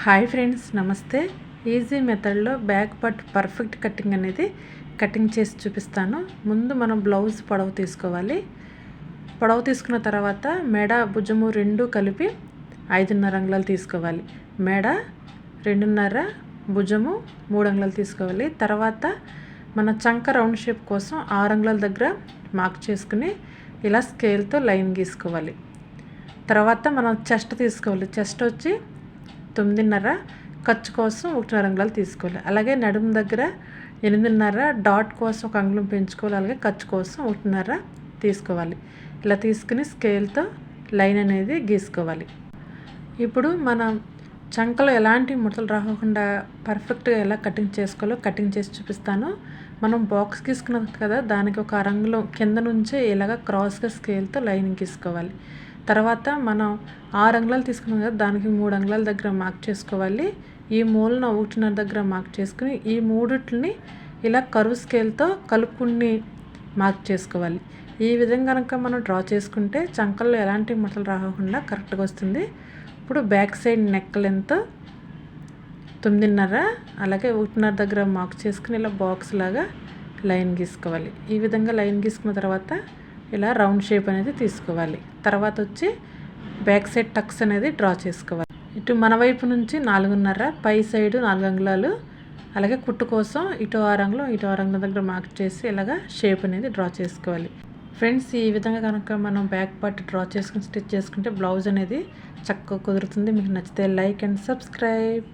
Hi friends, నమస్తే. Easy మెథడ్లో back part perfect cutting అనేది కటింగ్ చేసి చూపిస్తాను. ముందు మనం బ్లౌజ్ పొడవు తీసుకోవాలి. పొడవు తీసుకున్న తర్వాత మెడ భుజము రెండు కలిపి 5.5 అంగుళాలు తీసుకోవాలి. మెడ 2.5, భుజము 3 అంగుళాలు తీసుకోవాలి. తర్వాత మన చంక రౌండ్ షేప్ కోసం 6 అంగుళాల దగ్గర మార్క్ చేసుకుని ఇలా స్కేల్తో లైన్ గీసుకోవాలి. తర్వాత మనం చెస్ట్ తీసుకోవాలి. చెస్ట్ వచ్చి 9.5, ఖర్చు కోసం 1.5 అంగుళాలు తీసుకోవాలి. అలాగే నడుము దగ్గర 8.5, డాట్ కోసం 1 అంగుళం పెంచుకోవాలి. అలాగే ఖర్చు కోసం 1.5 తీసుకోవాలి. ఇలా తీసుకుని స్కేల్తో లైన్ అనేది గీసుకోవాలి. ఇప్పుడు మనం చంకలో ఎలాంటి ముడతలు రాకుండా పర్ఫెక్ట్గా ఎలా కటింగ్ చేసుకోవాలో కటింగ్ చేసి చూపిస్తాను. మనం బాక్స్ గీసుకున్నాం కదా, దానికి ఒక 1 అంగుళం కింద నుంచే ఇలాగ క్రాస్గా స్కేల్తో లైన్ గీసుకోవాలి. తర్వాత మనం 6 అంగుళాలు తీసుకున్నాం కదా, దానికి 3 అంగుళాల దగ్గర మార్క్ చేసుకోవాలి. ఈ మూలన 1.5 దగ్గర మార్క్ చేసుకుని ఈ మూడిటిని ఇలా కర్వ్ స్కేల్తో కలుపుకుని మార్క్ చేసుకోవాలి. ఈ విధంగా కనుక మనం డ్రా చేసుకుంటే చంకల్లో ఎలాంటి ముడతలు రాకుండా కరెక్ట్గా వస్తుంది. ఇప్పుడు బ్యాక్ సైడ్ నెక్ లెంత్ 9.5, అలాగే 1.5 దగ్గర మార్క్ చేసుకుని ఇలా బాక్స్ లాగా లైన్ గీసుకోవాలి. ఈ విధంగా లైన్ గీసుకున్న తర్వాత ఇలా రౌండ్ షేప్ అనేది తీసుకోవాలి. తర్వాత వచ్చి బ్యాక్ సైడ్ టక్స్ అనేది డ్రా చేసుకోవాలి. ఇటు మన వైపు నుంచి 4.5, పై సైడ్ 4 అంగుళాలు, అలాగే కుట్టు కోసం ఇటు 6 అంగుళం ఇటు 6 అంగుళం దగ్గర మార్క్ చేసి ఇలాగా షేప్ అనేది డ్రా చేసుకోవాలి. ఫ్రెండ్స్, ఈ విధంగా కనుక మనం బ్యాక్ పార్ట్ డ్రా చేసుకుని స్టిచ్ చేసుకుంటే బ్లౌజ్ అనేది చక్కగా కుదురుతుంది. మీకు నచ్చితే లైక్ అండ్ సబ్స్క్రైబ్.